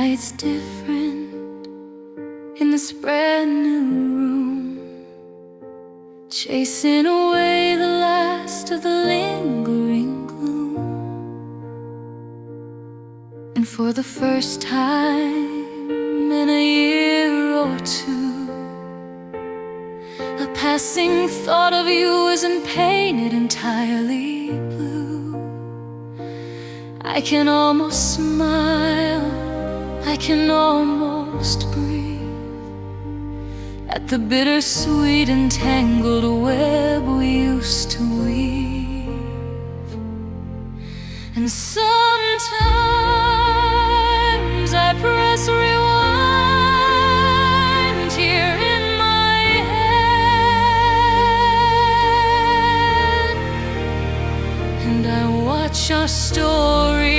tonight's different in this brand new room, chasing away the last of the lingering gloom. And for the first time in a year or two, a passing thought of you isn't painted entirely blue. I can almost smile, I can almost breathe at the bittersweet and tangled web we used to weave. And sometimes I press rewind here in my head, and I watch our story,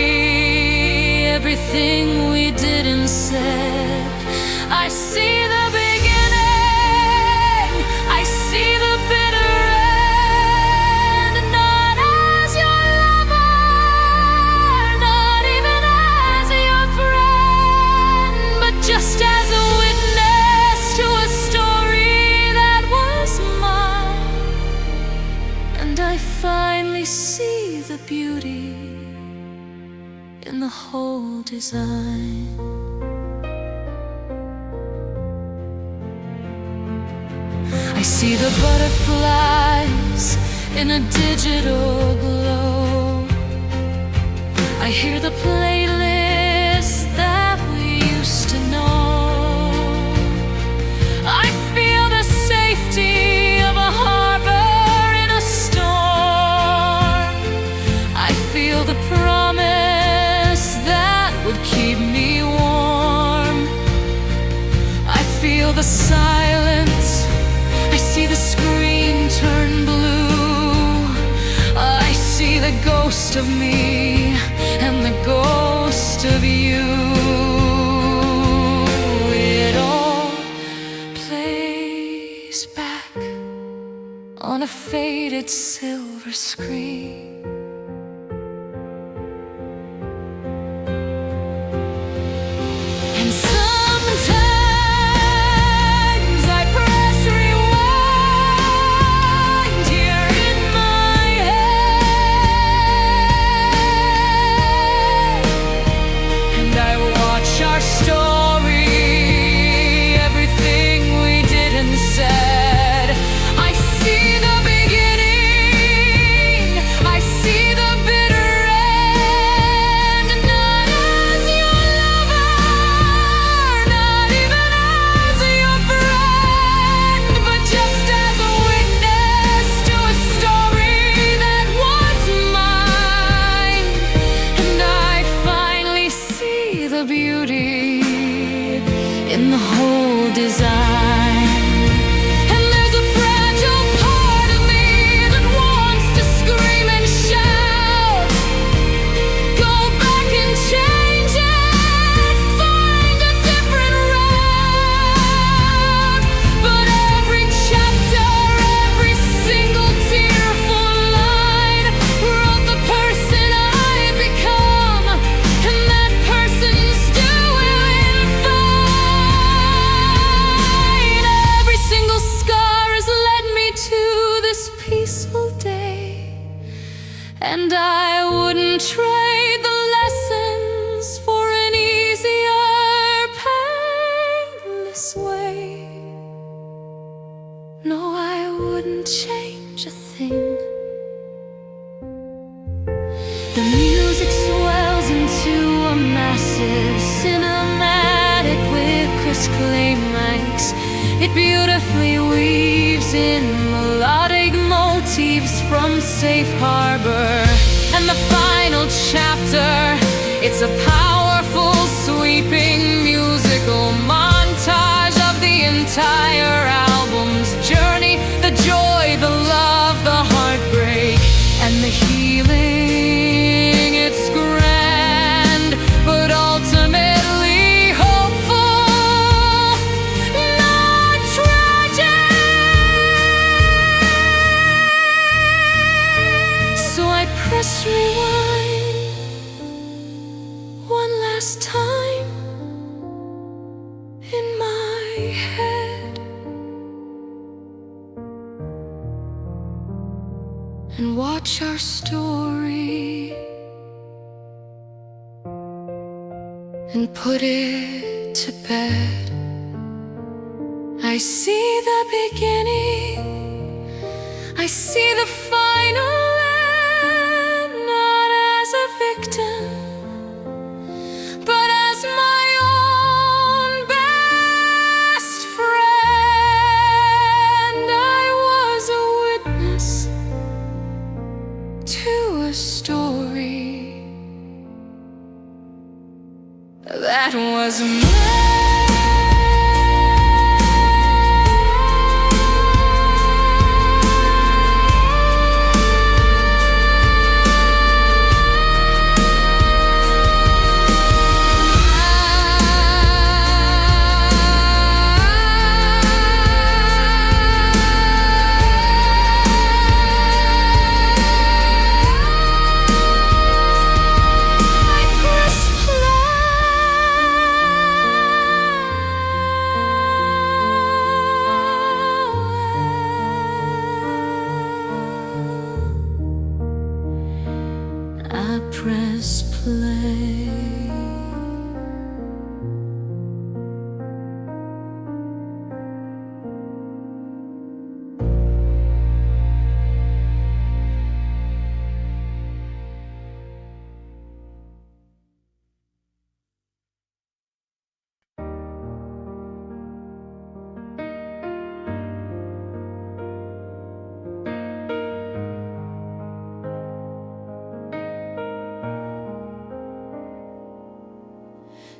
everything we did and said. I see the beginning, I see the bitter end, not as your lover, not even as your friend, but just as a witness to a story that was mine. And I finally see the beauty in the whole design. I see the butterflies in a digital glow. I hear the playlist that we used to know. I feel the safety of a harbor in a storm. I feel the promise that would keep me warm. I feel the silence, I see the screen turn blue. I see the ghost of me and the ghost of you. It all plays back on a faded silver screen. And sometimes I press rewind here in my head, and I watch our story, everything we did and said. I see the beginning, I see the bitter end, not as your lover, not even as your friend, but just as a witness to a story that was mine. And I finally see the beauty in the whole design. And there's a fragile part of me that wants to scream and shout, go back and change it, find a different route. But every chapter, every single tearful line wrote the person I've become, and that person's doing fine. Every single scar has led me to this peaceful day, and I wouldn't trade the lessons for an easier, painless way. No, I wouldn't change a thing. The music swells into a massive cinematic with crisp climax. It beautifully weaves in melodic motifs from Safe Harbor. And the final chapter, it's a powerful, sweeping musical montage of the entire album's journey. The joy, the love, the heartbreak, and the healing. It's grand, but ultimately hopeful, not tragic. So I press rewind one last time head and watch our story and put it to bed. I see the beginning, I see the final end, not as a victim, but as my own best friend. I was a witness to a story that was mine. I press play.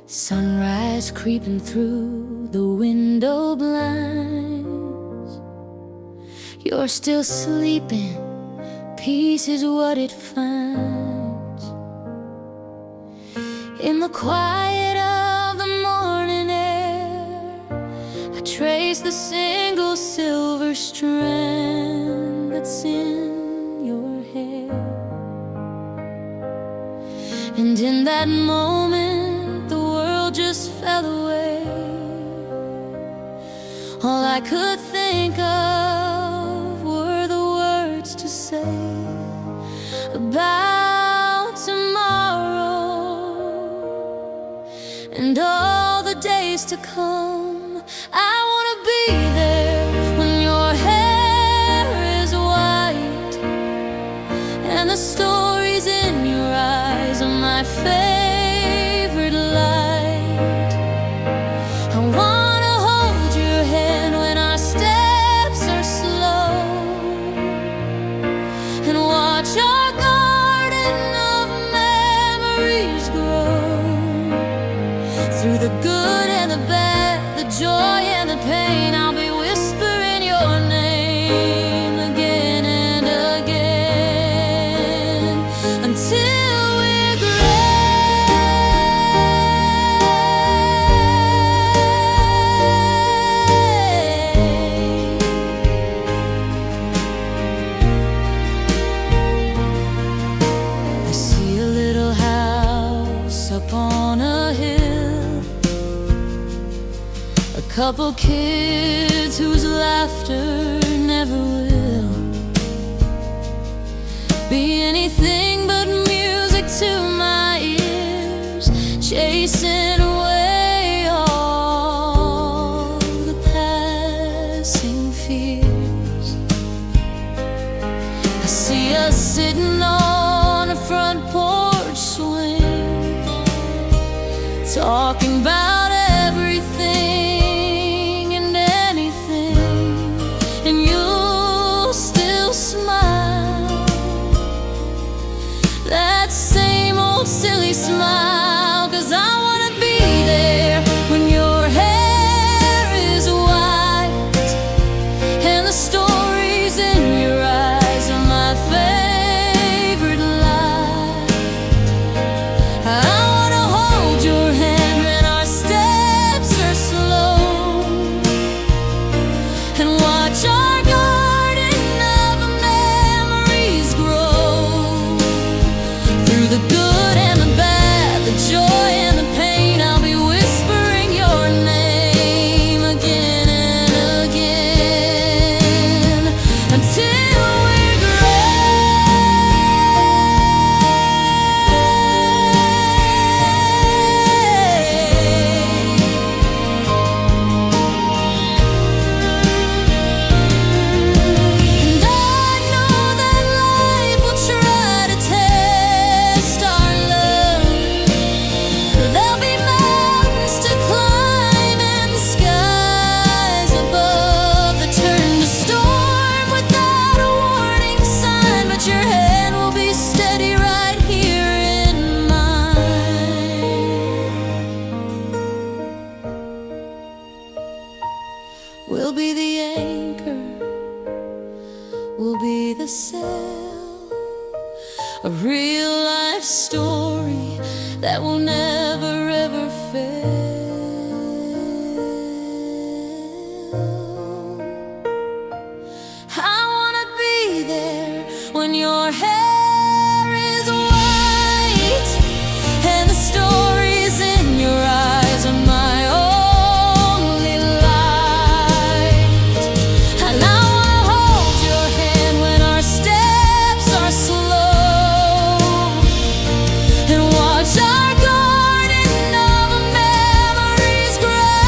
Sunrise creeping through the window blinds. You're still sleeping, peace is what it finds. In the quiet of the morning air, I trace the single silver strand that's in your hair. And in that moment, just fell away. All I could think of were the words to say about tomorrow and all the days to come. I wanna be there when your hair is white and the stories in your eyes are my favorite light. Through the good and the bad, the joy and the pain, I'll be whispering your name again and again until we're gray. I see a little house up on a hill, a couple kids whose laughter never will be anything but music to my ears, chasing away all the passing fears. I see us sitting on a front porch swing, talking about We'll be the anchor, we'll be the sail, a real life story that will never ever fail. I wanna be there when your hair is white and the stories in your eyes are my only light. And I wanna hold your hand when our steps are slow and watch our garden of memories grow.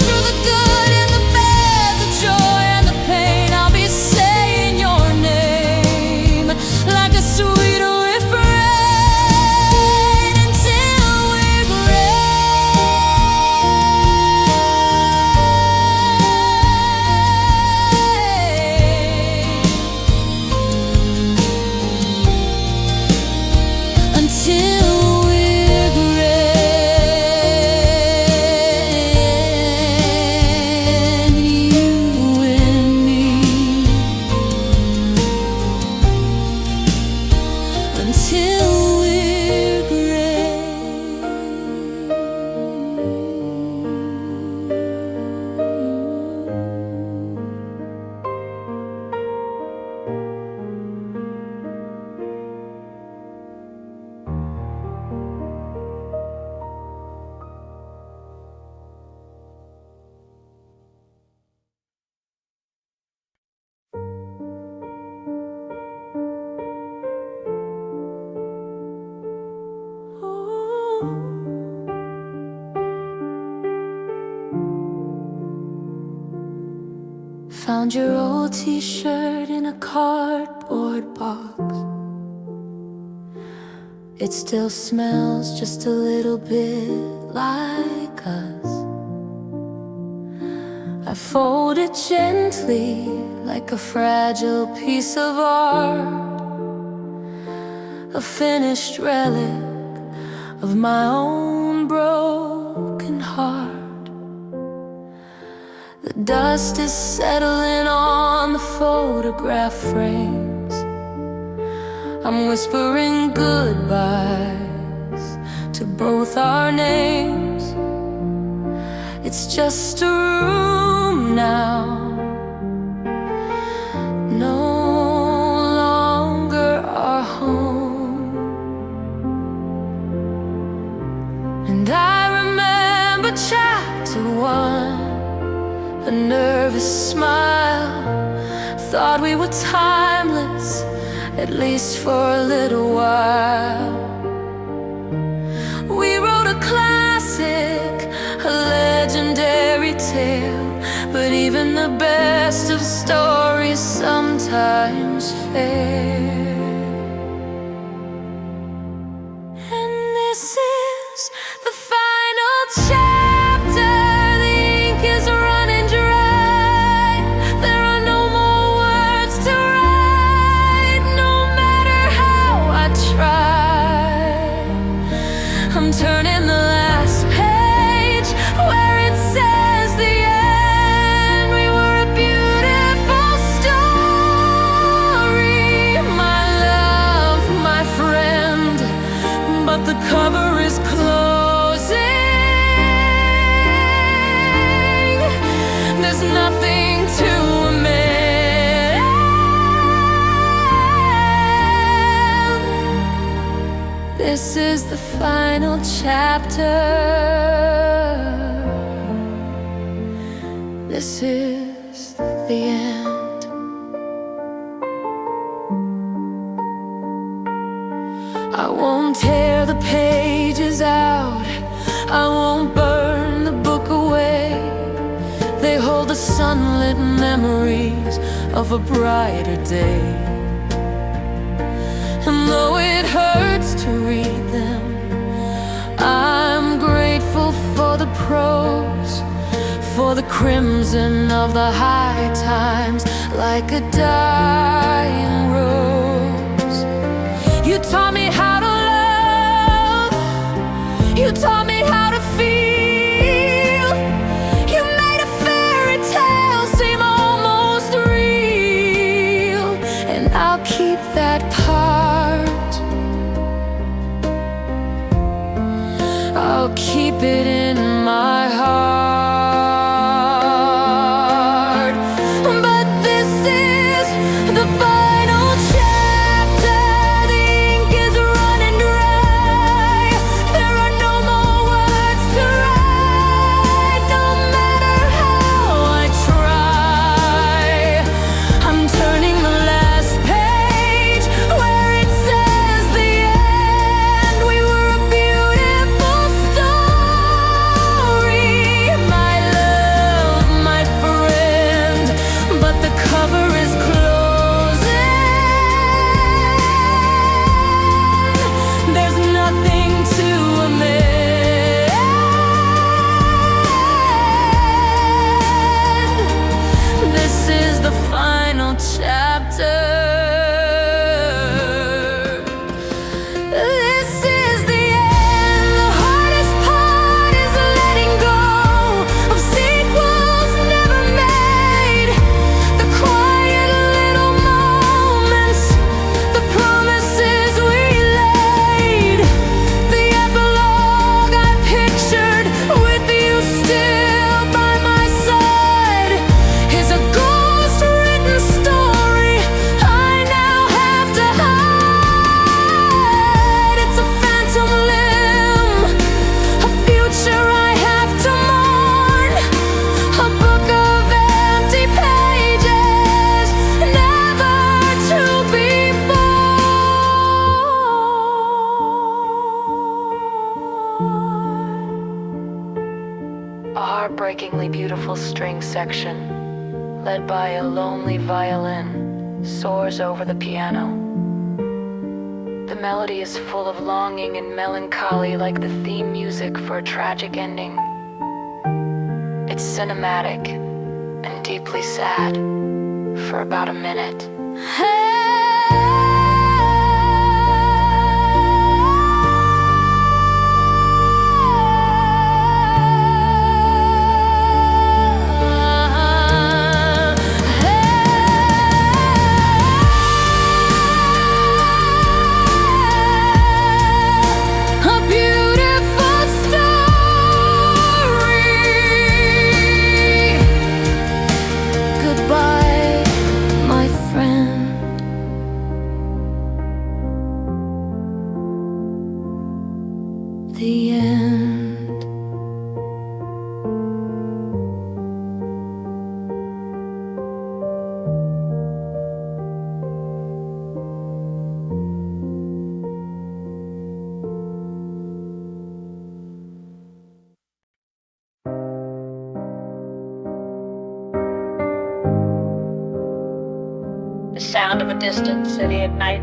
Through the good and the bad, the joy and the pain, I'll be saying your name like a sweet refrain until we're gray. Until we're gray, you and me. Until we're gray. Found your old t-shirt in a cardboard box. It still smells just a little bit like us. I fold it gently like a fragile piece of art, a finished relic of my own broken heart. The dust is settling on the photograph frames. I'm whispering goodbyes to both our names. It's just a room now, no longer our home. And I remember chapter 1, a nervous smile. Thought we were timeless, at least for a little while. We wrote a classic, a legendary tale, but even the best of stories sometimes fail. And this is the final chapter. The ink is running dry. There are no more words to write, no matter how I try. I'm turning the last page where it says the end. We were a beautiful story, my love, my friend. But the cover is closing. There's nothing to amend. This is the final chapter. This is the end. I won't tear the pages out, I won't burn the book away. They hold the sunlit memories of a brighter day. And though it hurts to read them, I'm grateful for the prose, for the crimson of the high times, like a dying rose. You taught me how to love, you taught me how to feel. You made a A heartbreakingly beautiful string section, led by a lonely violin, soars over the piano. The melody is full of longing and melancholy, like the theme music for a tragic ending. It's cinematic and deeply sad for about a minute. The end. The sound of a distant city at night.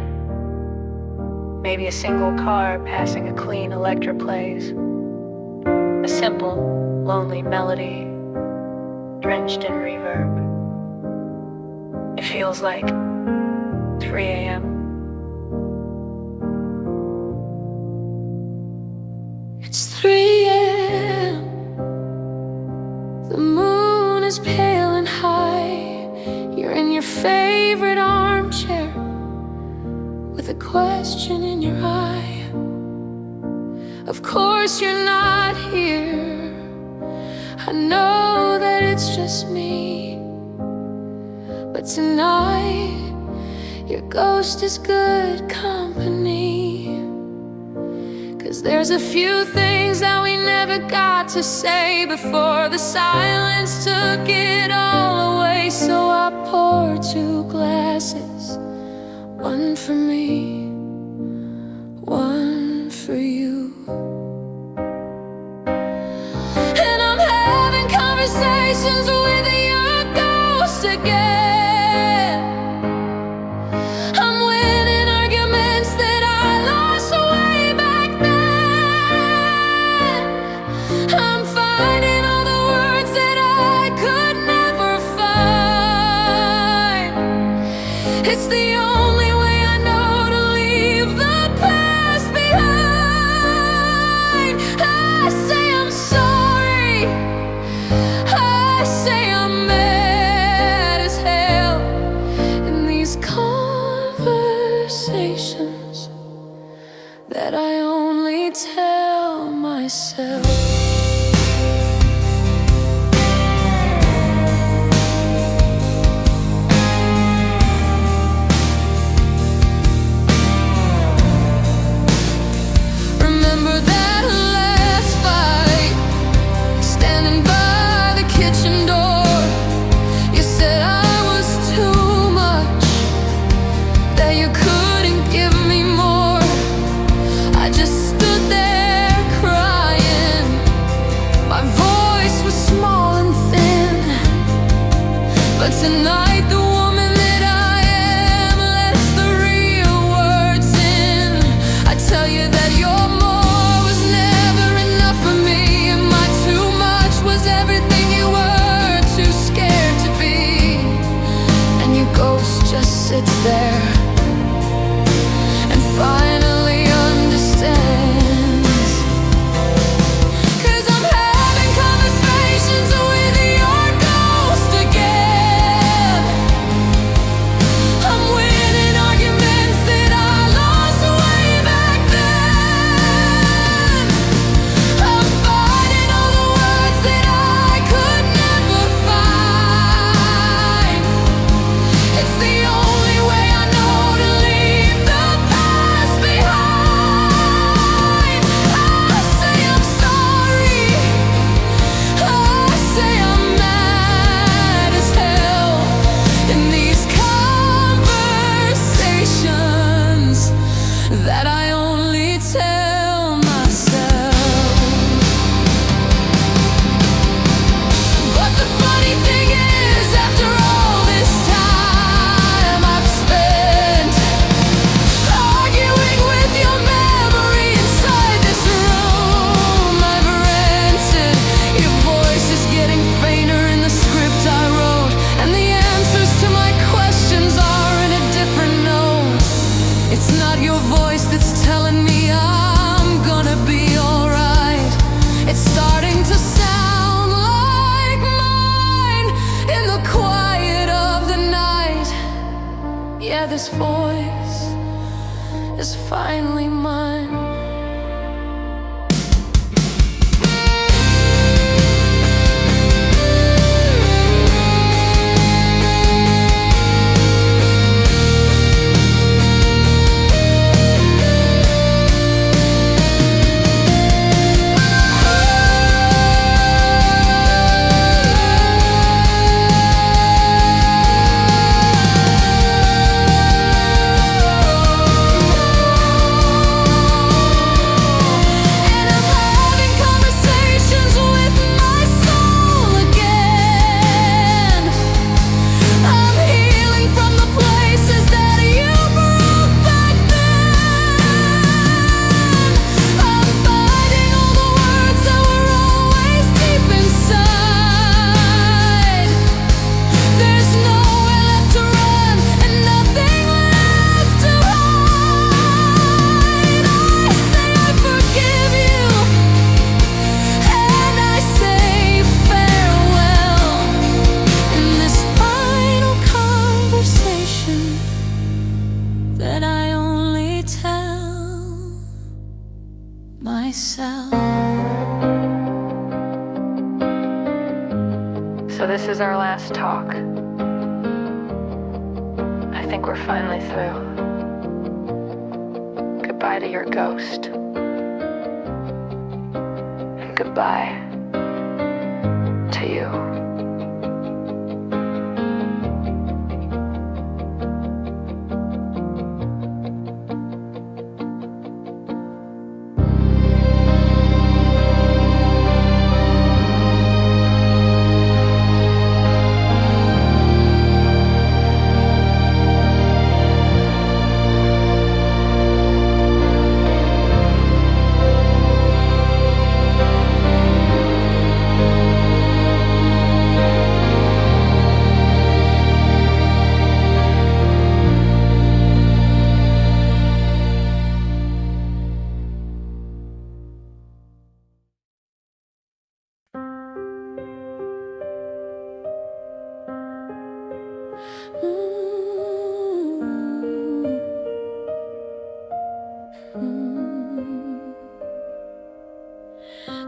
Maybe a single car passing a clean electric plays. A simple, lonely melody, drenched in reverb. It feels like 3 a.m. It's 3 a.m. The moon is pale and high. You're in your favorite armchair with a question in your eye. Of course you're not here. I know that it's just me, but tonight your ghost is good company. 'Cause there's a few things that we never got to say before the silence took it all away. So I pour 2 glasses, one for me, one for you. And I'm having conversations with your ghost again. I'm winning arguments that I lost way back then. I'm finding all the words that I could never find. It's the only way I know to leave the past behind. I say I'm sorry, I say I'm mad as hell. In these conversations that I only tell myself. Tonight, the woman that I am lets the real words in. I tell you that your more was never enough for me, and my too much was everything you were too scared to be. And your ghost just sits there and finally understands. 'Cause I'm having conversations with your ghost again. I'm winning arguments that I lost way back then. I'm finding all the words that I could never find. It's the only way I know Daddy's voice is finally mine. So this is our last talk. I think we're finally through. Goodbye to your ghost. And goodbye to you.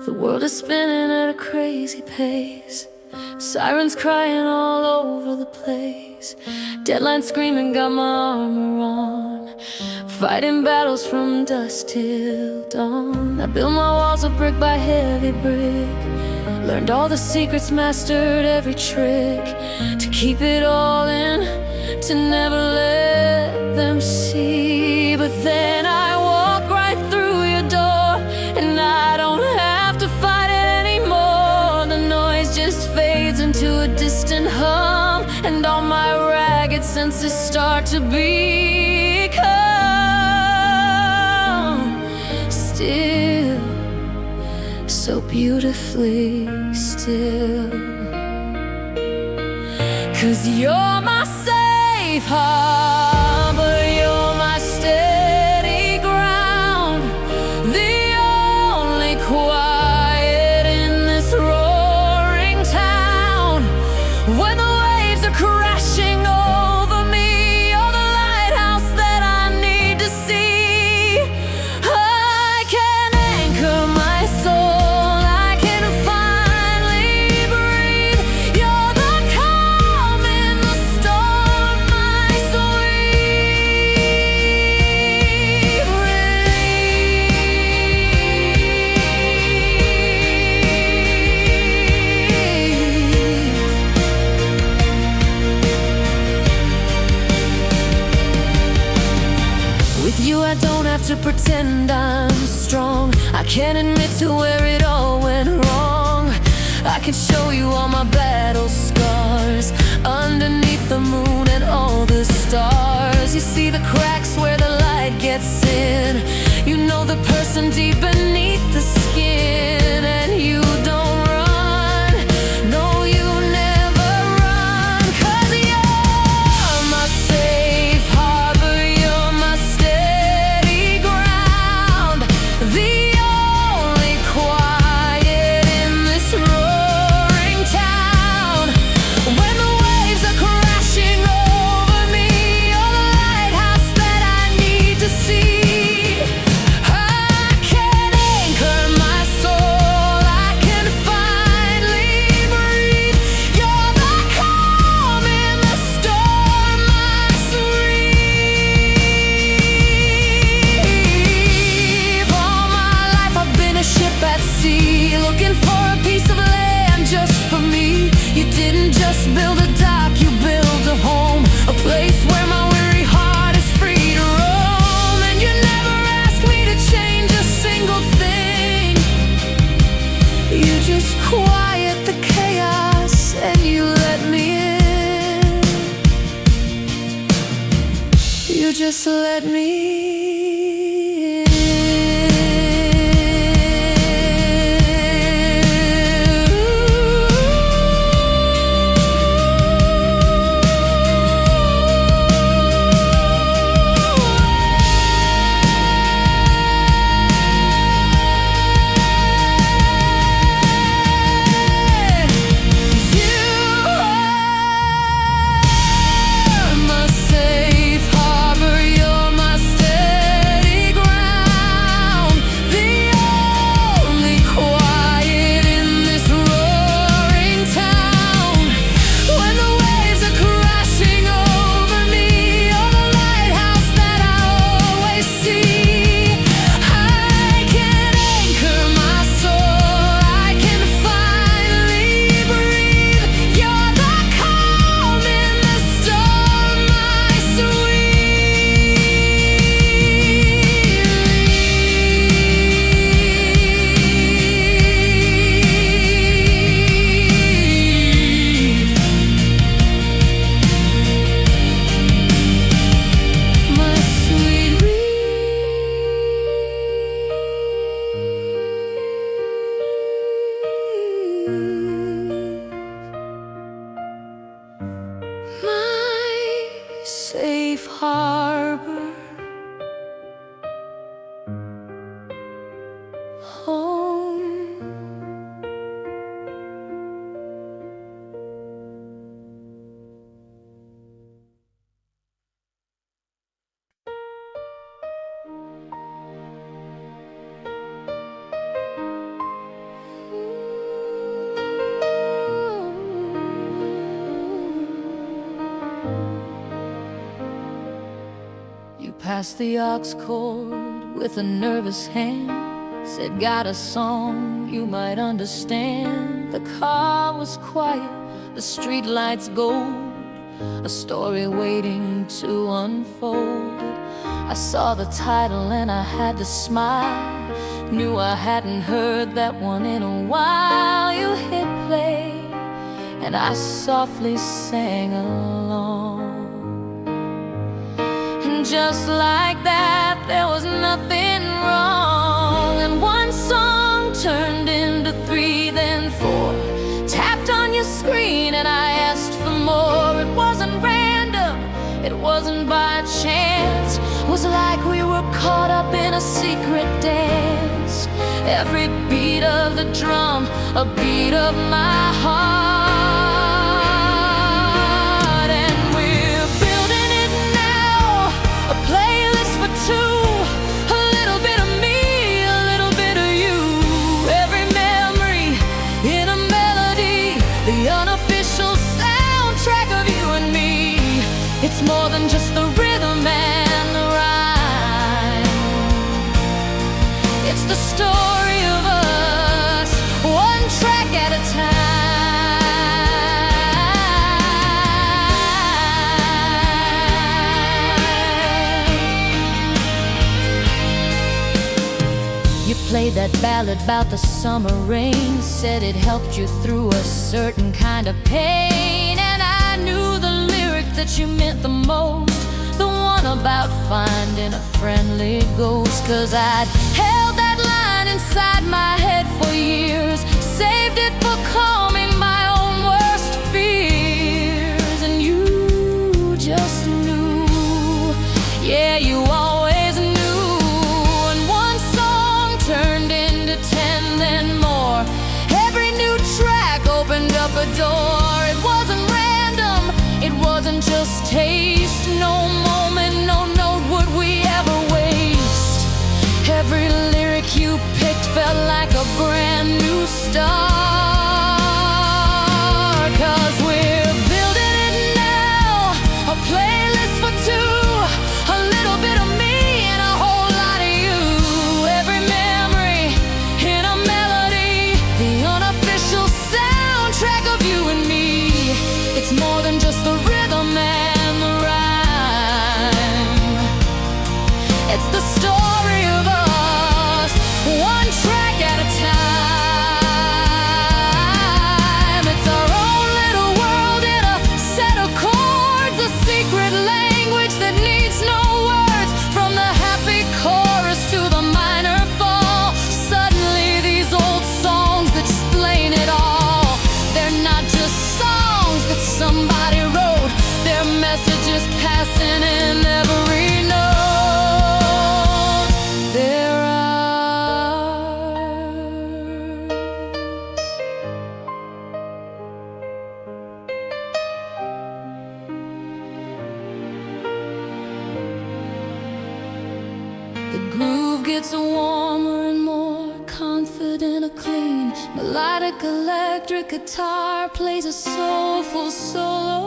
The world is spinning at a crazy pace. Sirens crying all over the place. Deadlines screaming, got my armor on. Fighting battles from dusk till dawn. I built my walls up brick by heavy brick. Learned all the secrets, mastered every trick. To keep it all in, to never let them see. But then I walk right through your door, and I don't have to fight it anymore. The noise just fades into a distant hum, and all my ragged senses start to become still, so beautifully still. 'Cause you're my safe harbor, you're my steady ground, the only quiet in this roaring town. When the waves are crashing over me, you're the lighthouse that I need to see. I can anchor my soul, I can finally breathe. You're the calm in the storm, my sweet relief. With you I don't have to pretend I'm strong. I can admit to where it all went wrong. I can show you all my battle scars underneath the moon and all the stars. You see the cracks where the light gets in. You know the person deep beneath the skin. And you don't run, no you never run. 'Cause you're my safe harbor, you're my steady ground, the only quiet in this roaring town. When the waves are crashing over me, you're the didn't just build a dock, you built a home, a place where my weary heart is free to roam. And you never asked me to change a single thing. You just quiet the chaos and you let me in. You just let me in. Safe harbor, home. You passed the aux cord with a nervous hand, said got a song you might understand. The car was quiet, the street lights gold, a story waiting to unfold. I saw the title and I had to smile, knew I hadn't heard that one in a while. You hit play and I softly sang along. Just like that, there was nothing wrong. And one song turned into 3, then 4. Tapped on your screen and I asked for more. It wasn't random, it wasn't by chance. It was like we were caught up in a secret dance. Every beat of the drum, a beat of my heart. It's more than just the rhythm and the rhyme. It's the story of us, one track at a time. You played that ballad about the summer rain, said it helped you through a certain kind of pain. And I knew the that you meant the most, the one about finding a friendly ghost. 'Cause I'd held that line inside my head for years, saved it for calming my own worst fears. And you just knew, yeah, you always knew. And one song turned into 10, then more. Every new track opened up a door. It wasn't random, it wasn't just taste. No moment, no note would we ever waste. Every lyric you picked felt like a brand new start. 'Cause we're building it now, a playlist for 2, a little bit of me and a whole lot of you. Every memory in a melody, the unofficial soundtrack of you and me. just passing in every note. There are the groove gets warmer and more confident, a clean melodic electric guitar plays a soulful solo,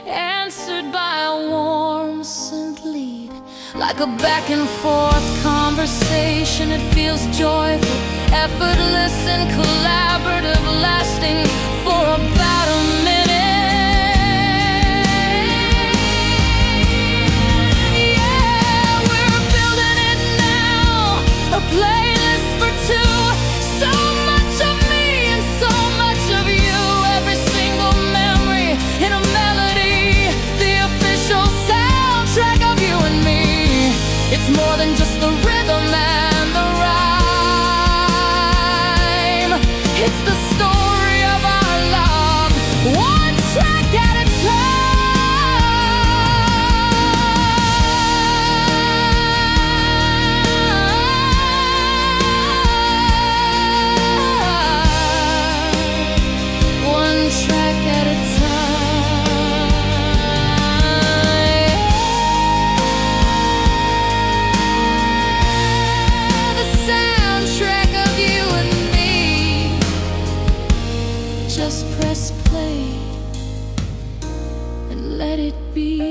answered by a warm synth lead. Like a back and forth conversation, it feels joyful, effortless and collaborative, lasting for about a minute. A playlist for two, so much of me and so much of you. Every single memory in a melody, the official soundtrack of you and me. It's more than just the rhythm and the rhyme. It's the story of our love, one track at a time. Just press play and let it be.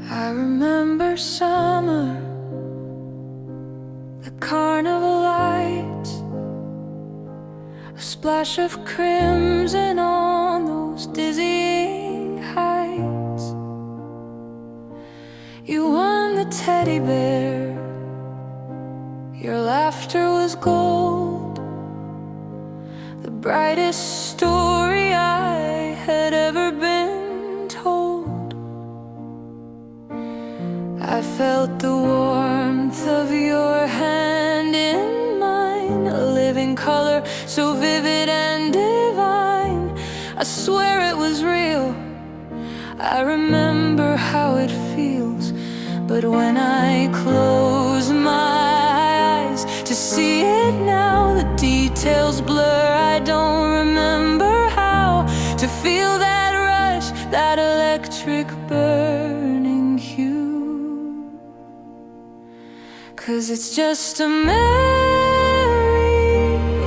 I remember summer, the carnival lights, a splash of crimson on those dizzying heights. You won the teddy bear, your laughter was gold, the brightest story I had ever been told. I felt the warmth of your hand in mine, a living color so vivid and divine. I swear it was real. I remember how it feels, but when I close my eyes to see it now, the details blur. I don't remember how to feel that rush, that electric burning hue. 'Cause it's just a memory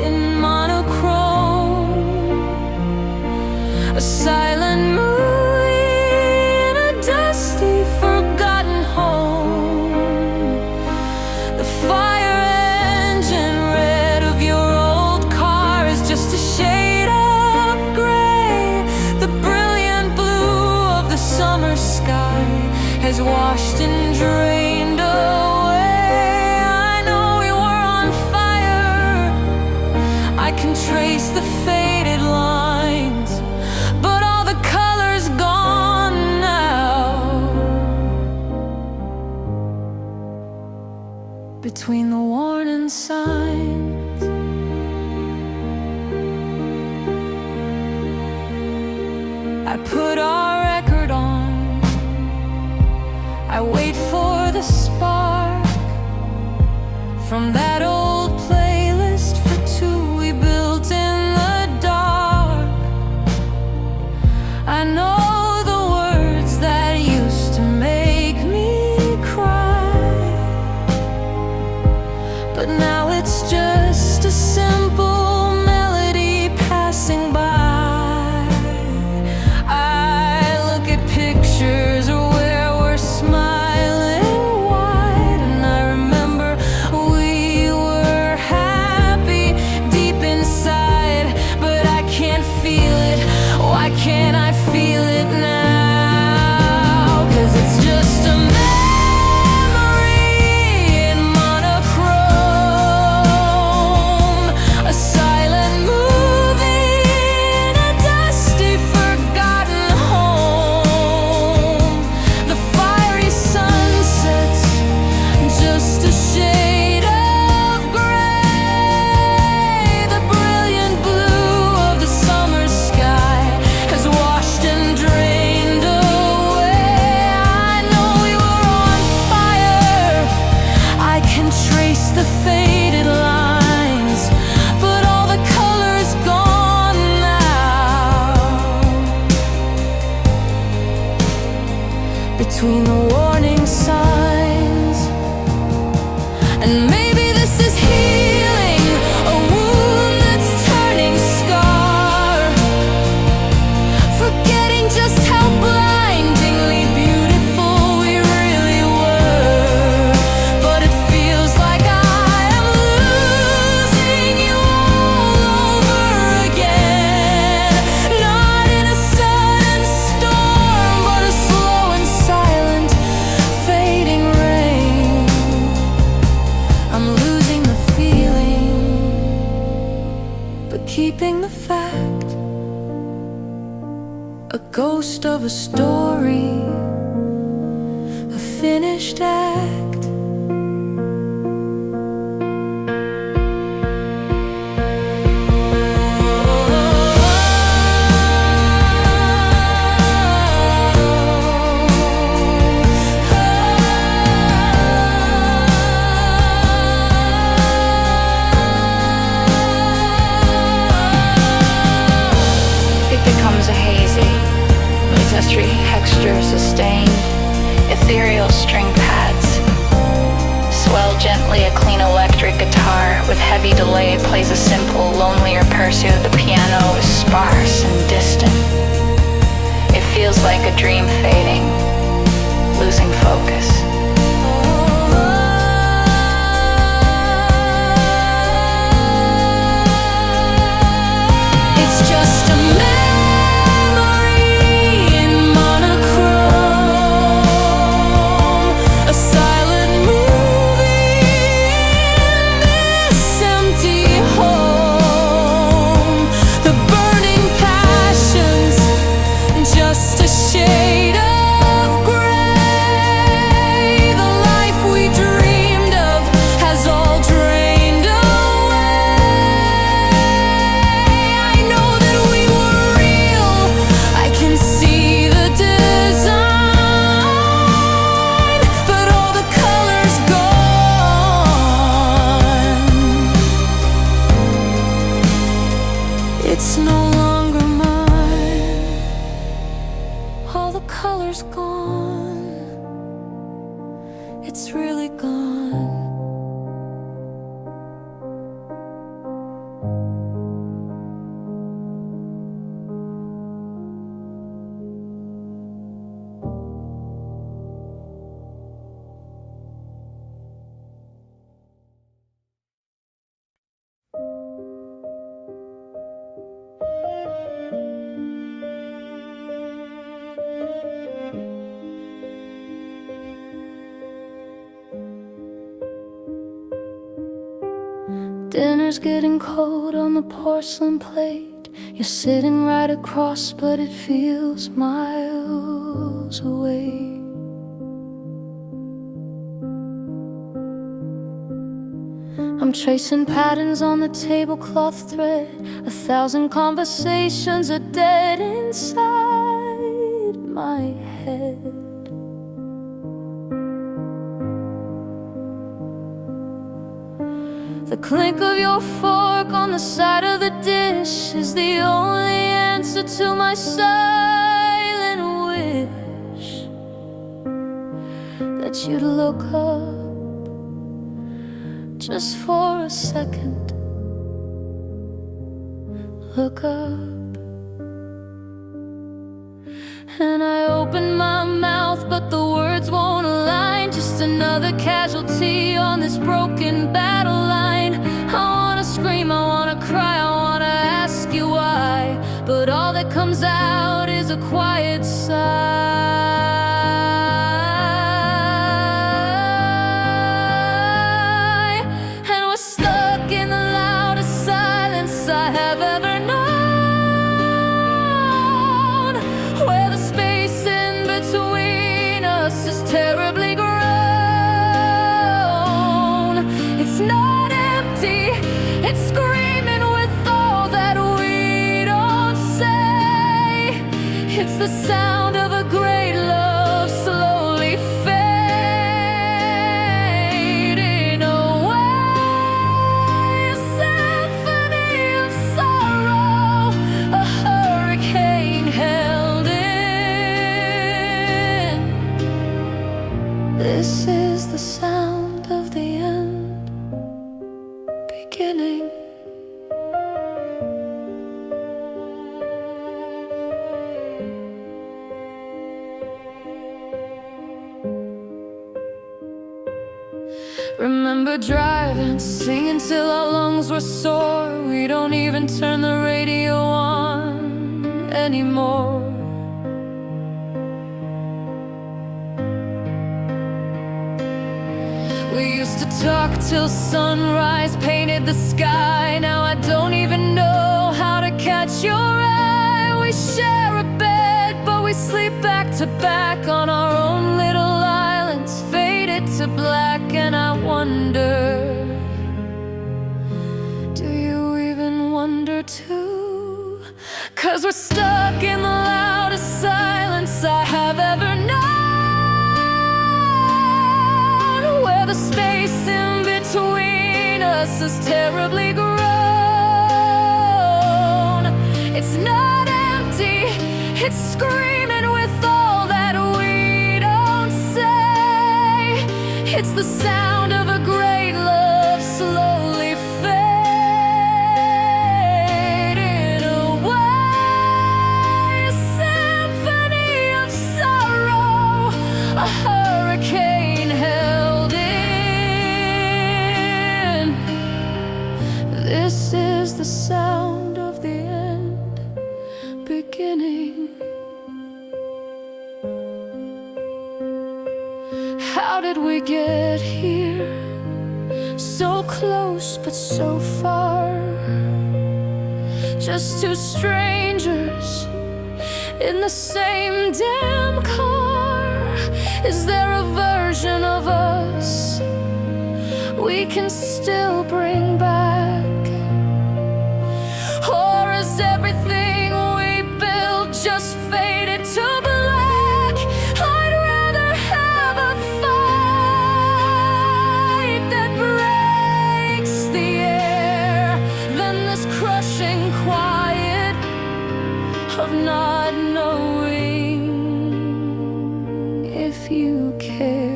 in monochrome, a silent movie in a dusty, forgotten home. The fire engine red of your old car is just a shade of gray. The brilliant blue of the summer sky has washed and drained away. I can trace the faded lines, but all the color's gone now. Between the warning signs, I put our record on. I wait for the spark from that old playlist for two we built in the dark. I know the words that used to make me cry, but now it's just a simple melody passing by. I look at pictures where we're smiling wide, and I remember we were happy deep inside, but I can't keeping the fact, a ghost of a story, a finished act. Texture sustained, ethereal string pads. Swell gently a clean electric guitar with heavy delay plays a simple, lonelier pursuit. The piano is sparse and distant. It feels like a dream fading, losing focus. It's just a it's no longer mine. All the color's gone. It's really gone. Dinner's getting cold on the porcelain plate. You're sitting right across, but it feels miles away. I'm tracing patterns on the tablecloth thread. 1,000 conversations are dead inside my head. The clink of your fork on the side of the dish is the only answer to my silent wish that you'd look up just for a second. Look up. And I open my mouth, but the words won't align. Just another casualty on this broken battle line. I wanna scream, I wanna cry, I wanna ask you why, but all that comes out is a quiet sigh. And we're stuck in the loudest silence I have ever known, where the space in between us is terribly grown. It's not empty, it's screaming with all that we don't say. It's the sound of a great love slowly fading away. A symphony of sorrow, a hurricane held in. This is the sound of the end beginning. Remember driving, singing till our lungs were sore. We don't even turn the radio on anymore. We used to talk till sunrise painted the sky. Now I don't even know back on our own little islands, faded to black, and I wonder, do you even wonder too? 'Cause we're stuck in the loudest silence I have ever known, where the space in between us is terribly grown. It's not empty, it's screaming with all that we don't say. It's the sound of a great love slowly fading away. A symphony of sorrow, a hurricane held in. This is the sound of the end beginning. How did we get here? So close but so far. Just two strangers in the same damn car. Is there a version of us we can still bring back? Or is everything we built just faded to black? I'd rather have a fight that breaks the air than this crushing quiet of not knowing if you care.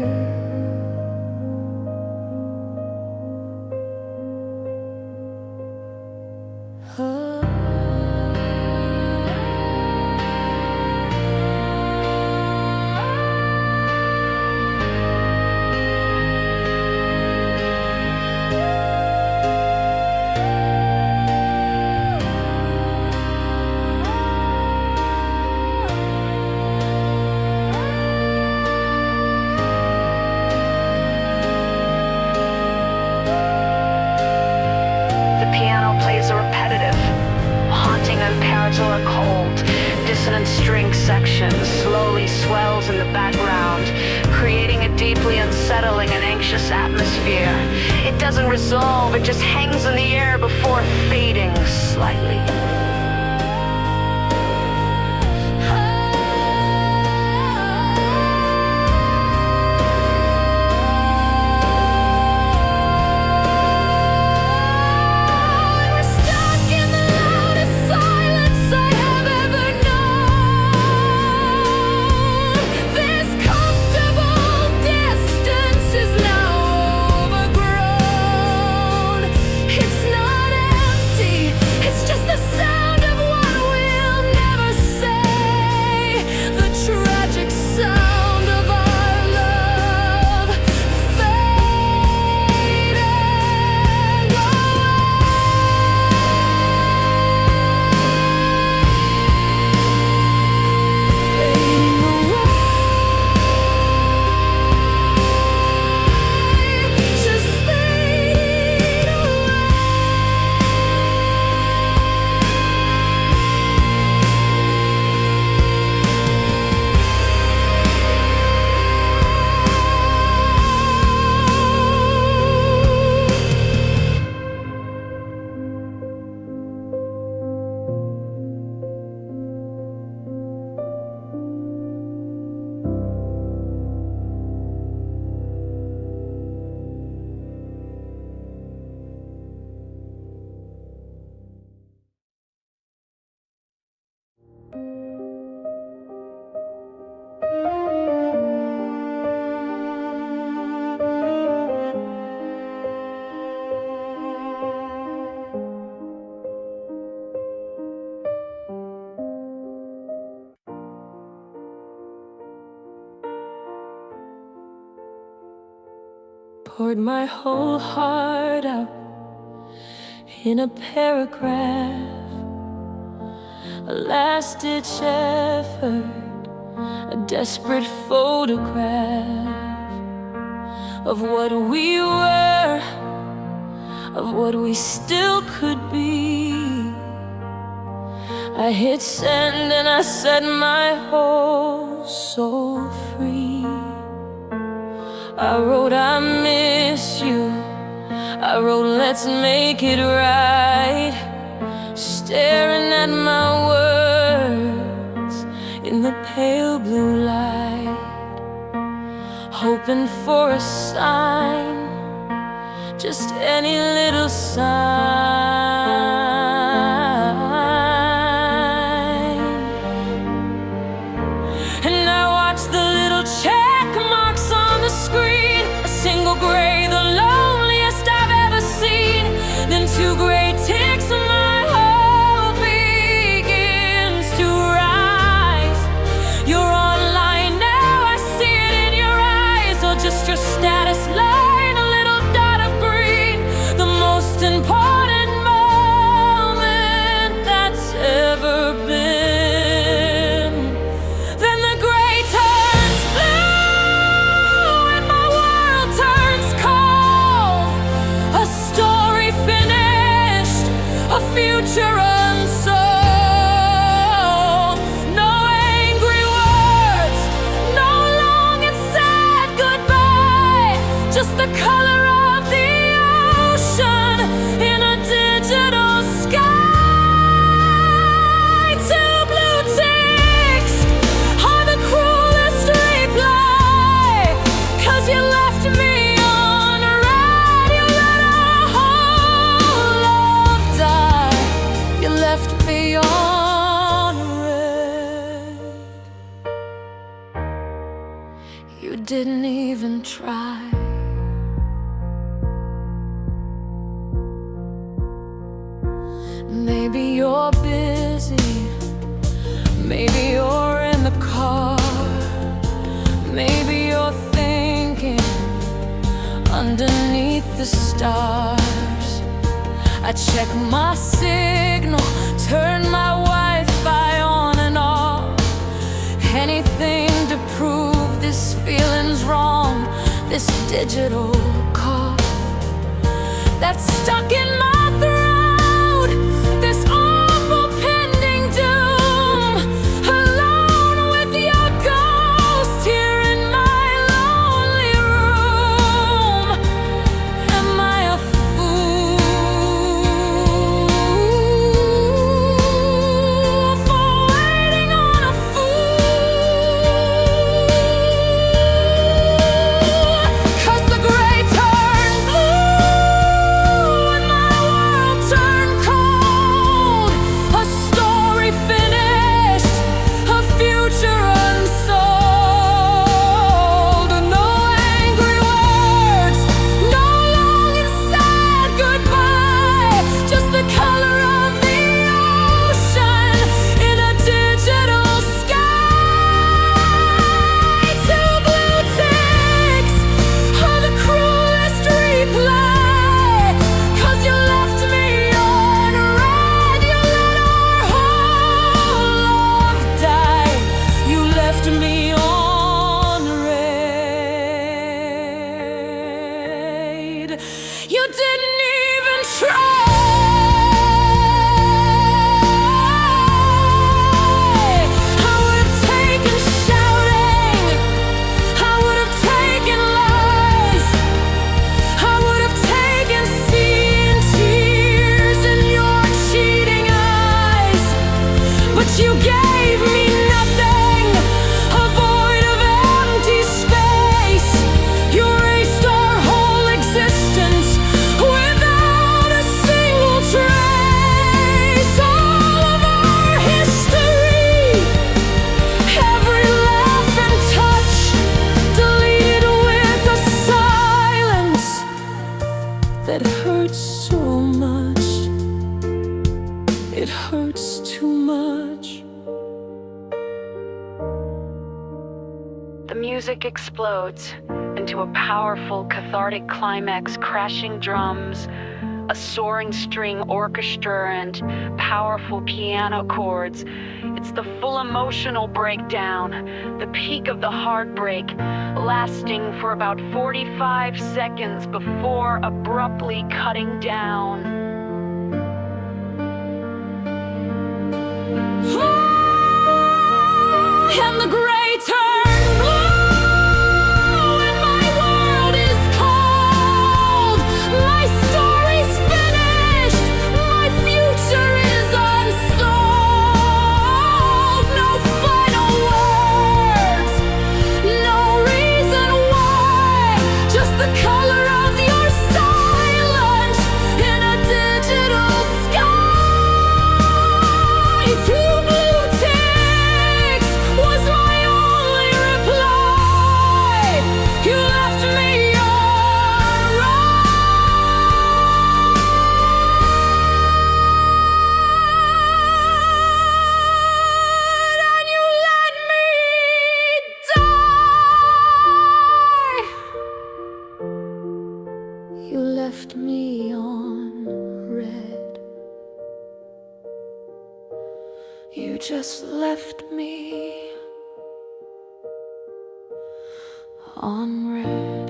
Or cold, dissonant string section slowly swells in the background, creating a deeply unsettling and anxious atmosphere. It doesn't resolve, it just hangs in the air before fading slightly. Poured my whole heart out in a paragraph, a last-ditch effort, a desperate photograph of what we were, of what we still could be. I hit send and I set my whole soul free. I wrote I miss you, I wrote let's make it right, staring at my words in the pale blue light, hoping for a sign, just any little sign. And I watch the little check marks on the screen, a single gray, the loneliest I've ever seen. Then two gray ticks and my hope begins to rise. You're online now, I see it in your eyes, or just your status line, a little dot of green, the most important moment that's ever been. Future unsold, no angry words, no long and sad goodbye, just the color of the ocean in a digital sky. Two blue ticks are the cruelest reply, 'cause you left me. Left me on red. You didn't even try. Maybe you're busy, maybe you're in the car, maybe you're thinking underneath the stars. I check my signal, turn my Wi-Fi on and off, anything to prove this feeling's wrong, this digital cough that's stuck in my throat, this awful pending doom, alone with your ghost here in my lonely room. Am I a you didn't even try. I would have taken shouting, I would have taken lies, I would have taken seeing tears in your cheating eyes, but you gave me nothing, a void of empty space. You erased our whole existence without a single trace. All of our history, every laugh and touch, deleted with a silence that hurts so much. It hurts too much. The music explodes into a powerful, cathartic climax, crashing drums, a soaring string orchestra, and powerful piano chords. It's the full emotional breakdown, the peak of the heartbreak, lasting for about 45 seconds before abruptly cutting down. You just left me on red.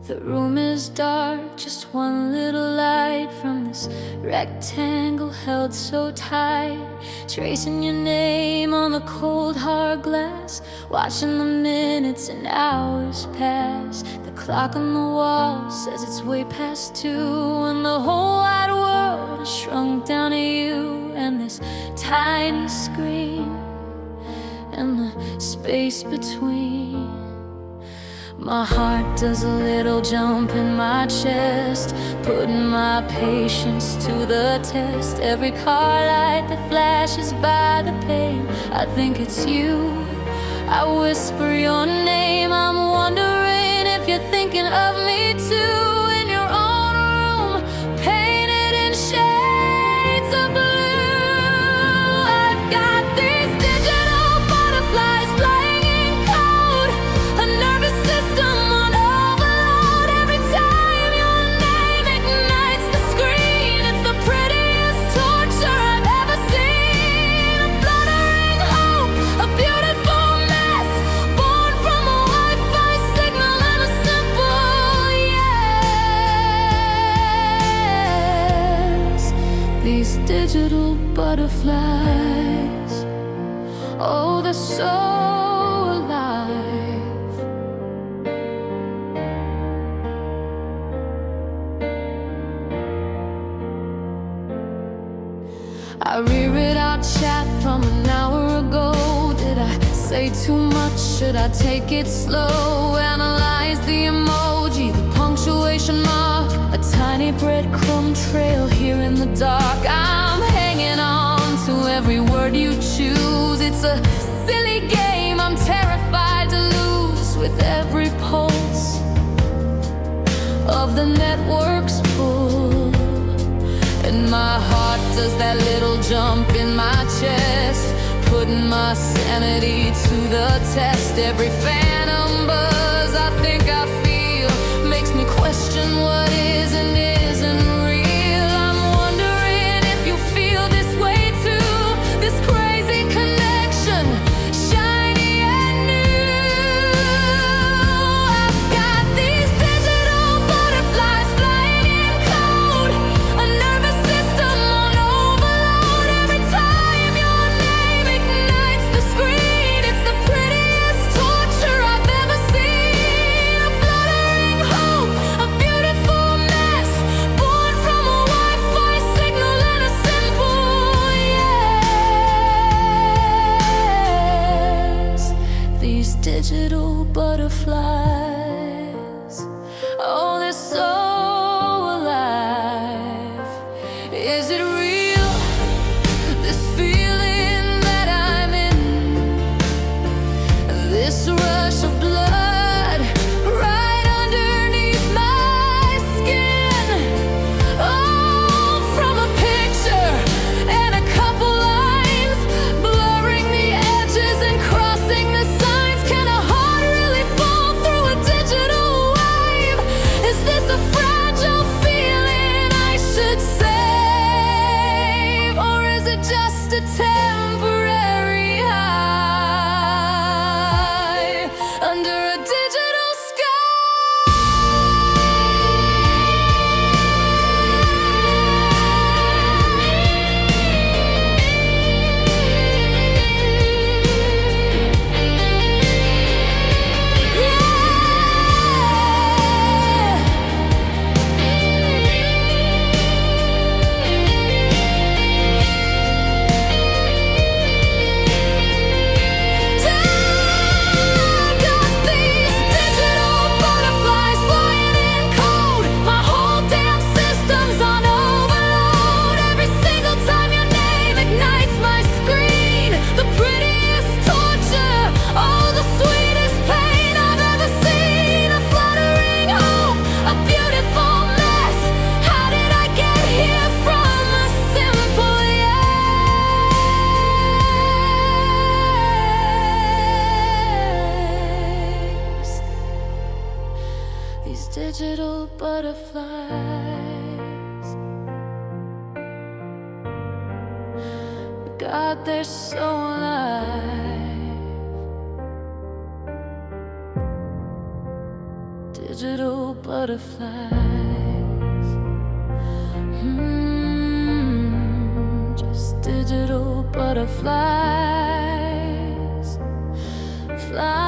The room is dark, just one little light from this rectangle held so tight. Tracing your name on the cold hard glass, watching the minutes and hours pass. The clock on the wall says it's way past 2, and the whole wide world has shrunk down to you and this tiny screen and the space between. My heart does a little jump in my chest, putting my patience to the test. Every car light that flashes by the pane, I think it's you. I whisper your name, I'm wondering if you're thinking of me too. In your own room, painted in shades of blue. I've got these digital butterflies flying in code, a nervous system on overload. Every time your name ignites the screen, it's the prettiest torture I've ever seen. A fluttering hope, a beautiful mess, born from a Wi-Fi signal and a simple yes. These digital butterflies, oh, they're so alive. I reread our chat from an hour ago. Did I say too much? Should I take it slow? Analyze the emoji, the punctuation mark, a tiny breadcrumb trail here in the dark. I'm hanging on to every word you choose. It's a silly game I'm terrified to lose with every pulse of the network's pull. And my heart does that little jump in my chest, putting my sanity to the test. Every phantom buzz I think I feel makes me question what is and isn't real. I'm wondering if you feel this way too, this crazy connection, shiny and new. I've got these digital butterflies flying in code, a nervous system on overload. Every time your name ignites the screen, it's the prettiest torture I've ever seen. butterflies. God, they're so alive. Digital butterflies. Just digital butterflies. Fly